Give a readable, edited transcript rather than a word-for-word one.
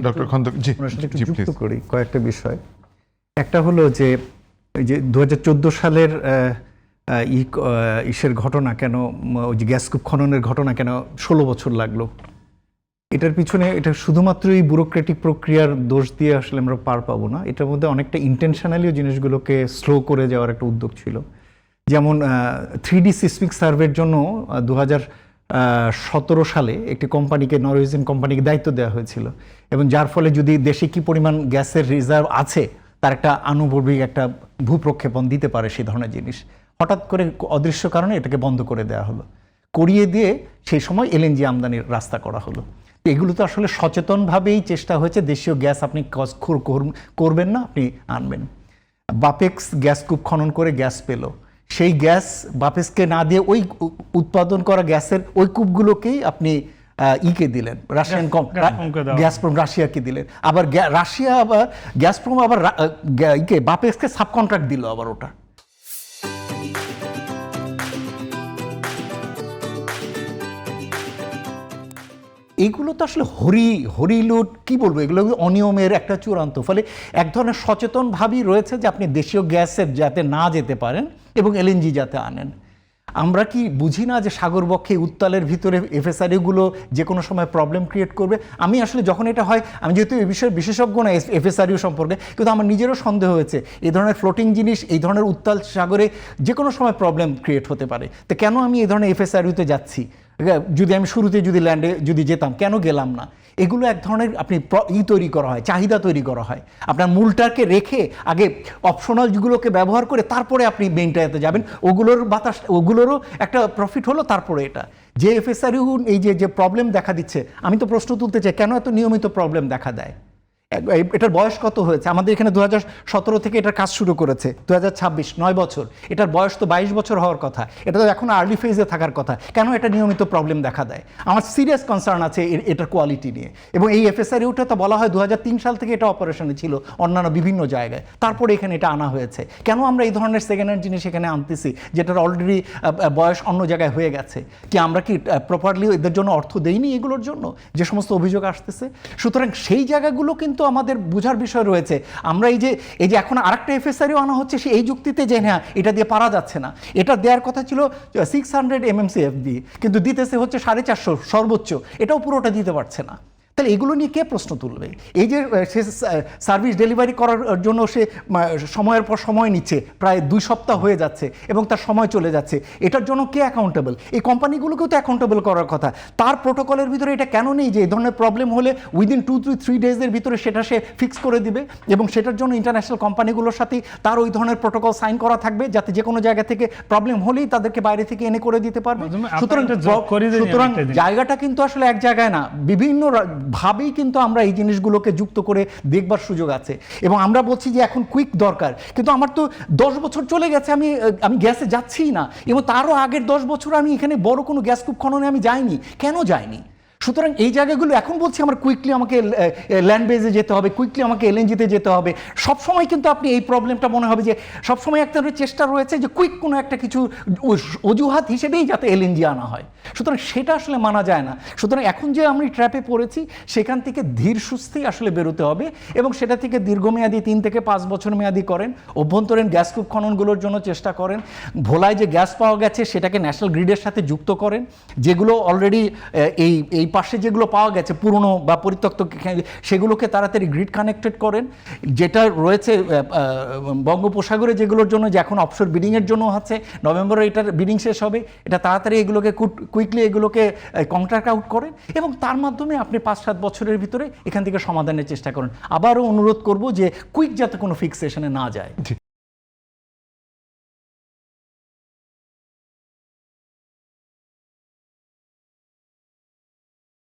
Doctor খন্দক, জি একটু যুক্ত করি কয়েকটা বিষয়। একটা হলো যে 2014 সালের ইসের ঘটনা কেন, ওই যে গ্যাসকূপ খননের ঘটনা কেন 16 বছর লাগলো, এটার পিছনে এটা শুধুমাত্র এই ব্যুরোক্রেটিক প্রক্রিয়ার দোষ দিয়ে আসলে আমরা পার পাবো না। এটার মধ্যে অনেকটা ইন্টেনশনালিও জিনিসগুলোকে স্লো করে যাওয়ার একটা উদ্যোগ ছিল। যেমন 3D সিসমিক সার্ভের জন্য 2017 সালে একটি কোম্পানিকে, নরওয়েজিয়ান কোম্পানিকে দায়িত্ব দেওয়া হয়েছিল, এবং যার ফলে যদি দেশে কি পরিমাণ গ্যাসের রিজার্ভ আছে তার একটা আনুভূমিক একটা ভূপ্রক্ষেপণ দিতে পারে সেই ধরনের জিনিস, হঠাৎ করে অদৃশ্য কারণে এটাকে বন্ধ করে দেওয়া হলো। করিয়ে দিয়ে সেই সময় এলএনজি আমদানির রাস্তা করা হলো। এগুলো তো আসলে সচেতনভাবেই চেষ্টা হয়েছে, দেশীয় গ্যাস আপনি করবেন না, আপনি আনবেন। বাপেক্স গ্যাস কূপ খনন করে গ্যাস পেল, সেই গ্যাস বাপেক্সকে না দিয়ে ওই উৎপাদন করা গ্যাসের ওই কূপগুলোকেই আপনি ইকে দিলেন, রাশিয়ান গ্যাসপ্রম রাশিয়াকে দিলেন। আবার রাশিয়া আবার গ্যাসপ্রম আবার ইকে বাপেক্সকে সাবকন্ট্রাক্ট দিল আবার ওটা। এইগুলো তো আসলে হরিলুট কি বলবো, এগুলো অনিয়মের একটা চূড়ান্ত। ফলে এক ধরনের সচেতন ভাবই রয়েছে যে আপনি দেশীয় গ্যাসের যাতে না যেতে পারেন এবং এলএনজি যাতে আনেন। আমরা কি বুঝি না যে সাগরবক্ষে উত্তালের ভিতরে এফএসআরইউগুলো যে কোনো সময় প্রবলেম ক্রিয়েট করবে? আমি আসলে যখন এটা হয়, আমি যেহেতু এই বিষয়ে বিশেষজ্ঞ না এফএসআরইউ সম্পর্কে, কিন্তু আমার নিজেরও সন্দেহ হয়েছে এই ধরনের ফ্লোটিং জিনিস এই ধরনের উত্তাল সাগরে যে কোনো সময় প্রবলেম ক্রিয়েট হতে পারে। তো কেন আমি এই ধরনের এফএসআরইউতে যাচ্ছি? যদি আমি শুরুতে যদি ল্যান্ডে যদি যেতাম, কেন গেলাম না? এগুলো এক ধরনের আপনি তৈরি করা হয়, চাহিদা তৈরি করা হয়। আপনার মূলটাকে রেখে আগে অপশনাল যেগুলোকে ব্যবহার করে তারপরে আপনি মেইনটাতে যাবেন, ওগুলোর বাতাস ওগুলোরও একটা প্রফিট হলো। তারপরে এটা যে এফএসআরইউ এই যে প্রবলেম দেখা দিচ্ছে, আমি তো প্রশ্ন তুলতে চাই কেন এত নিয়মিত প্রবলেম দেখা দেয়? এটার বয়স কত হয়েছে? আমাদের এখানে 2017 থেকে এটার কাজ শুরু করেছে, 2026, 9 বছর। এটার বয়স তো 22 বছর হওয়ার কথা, এটা তো এখন আর্লি ফেজে থাকার কথা। কেন এটা নিয়মিত প্রবলেম দেখা দেয়? আমার সিরিয়াস কনসার্ন আছে এটার কোয়ালিটি নিয়ে। এবং এই এফএসআরইউটা তো বলা হয় 2003 সাল থেকে এটা অপারেশনে ছিল অন্যান্য বিভিন্ন জায়গায়, তারপরে এখানে এটা আনা হয়েছে। কেন আমরা এই ধরনের সেকেন্ড হ্যান্ড জিনিস এখানে আনতেছি যেটার অলরেডি বয়স অন্য জায়গায় হয়ে গেছে? কি আমরা কি প্রপারলি এদের জন্য অর্থ দেইনি এগুলোর জন্য যে সমস্ত অভিযোগ আসতেছে? সুতরাং সেই জায়গাগুলো কিন্তু আমাদের বোঝার বিষয় রয়েছে। আমরা এই যে এখন আরেকটা এফএসআরইউ আনা হচ্ছে, সেই এই যুক্তিতে যে হ্যাঁ এটা দিয়ে পারা যাচ্ছে না, এটা দেওয়ার কথা ছিল 600 MMCF দিয়ে, কিন্তু দিতেছে হচ্ছে 450 সর্বোচ্চ, এটাও পুরোটা দিতে পারছে না। তাহলে এগুলো নিয়ে কে প্রশ্ন তুলবে? এই যে সে সার্ভিস ডেলিভারি করার জন্য সে সময়ের পর সময় নিচ্ছে, প্রায় 2 সপ্তাহ হয়ে যাচ্ছে এবং তার সময় চলে যাচ্ছে, এটার জন্য কে অ্যাকাউন্টেবল? এই কোম্পানিগুলোকেও তো অ্যাকাউন্টেবল করার কথা। তার প্রোটোকলের ভিতরে এটা কেন নেই যে এই ধরনের প্রবলেম হলে উইদিন 2-3 ডেজের ভিতরে সেটা সে ফিক্স করে দিবে, এবং সেটার জন্য ইন্টারন্যাশনাল কোম্পানিগুলোর সাথে তার ওই ধরনের প্রোটোকল সাইন করা থাকবে, যাতে যে কোনো জায়গা থেকে প্রবলেম হলেই তাদেরকে বাইরে থেকে এনে করে দিতে পারবে। সুতরাং জায়গাটা কিন্তু আসলে এক জায়গায় না, বিভিন্ন ভাবেই কিন্তু আমরা এই জিনিসগুলোকে যুক্ত করে দেখবার সুযোগ আছে। এবং আমরা বলছি যে এখন কুইক দরকার, কিন্তু আমার তো 10 বছর চলে গেছে, আমি গ্যাসে যাচ্ছিই না, এবং তারও আগের 10 বছর আমি এখানে বড় কোনো গ্যাস কূপ খননে আমি যাইনি। কেন যাইনি? সুতরাং এই জায়গাগুলো এখন বলছি আমার কুইকলি আমাকে ল্যান্ড বেজে যেতে হবে, কুইকলি আমাকে এলএনজিতে যেতে হবে। সবসময় কিন্তু আপনি এই প্রবলেমটা মনে হবে যে সবসময় একটা চেষ্টা রয়েছে যে কুইক কোনো একটা কিছু অজুহাত হিসেবেই যাতে এলএনজি আনা হয়। সুতরাং সেটা আসলে মানা যায় না। সুতরাং এখন যে আমি ট্র্যাপে পড়েছি, সেখান থেকে ধীর সুস্থেই আসলে বেরোতে হবে, এবং সেটা থেকে দীর্ঘমেয়াদী 3 থেকে 5 বছর মেয়াদী করেন, অভ্যন্তরীণ গ্যাস কূপ খননগুলোর জন্য চেষ্টা করেন, ভোলায় যে গ্যাস পাওয়া গেছে সেটাকে ন্যাশনাল গ্রিডের সাথে যুক্ত করেন, যেগুলো অলরেডি এই পাশে যেগুলো পাওয়া গেছে পুরনো বা পরিত্যক্ত, সেগুলোকে তাড়াতাড়ি গ্রিড কানেক্টেড করেন। যেটা রয়েছে বঙ্গোপসাগরে যেগুলোর জন্য যে এখন অফশোর বিডিংয়ের জন্য আছে, নভেম্বরে এটার বিডিং শেষ হবে, এটা তাড়াতাড়ি এগুলোকে কুইকলি এগুলোকে কন্ট্রাক্ট আউট করেন, এবং তার মাধ্যমে আপনি 5-7 বছরের ভিতরে এখান থেকে সমাধানের চেষ্টা করেন। আবারও অনুরোধ করব যে কুইক যাতে কোনো ফিক্সেশনে না যায়।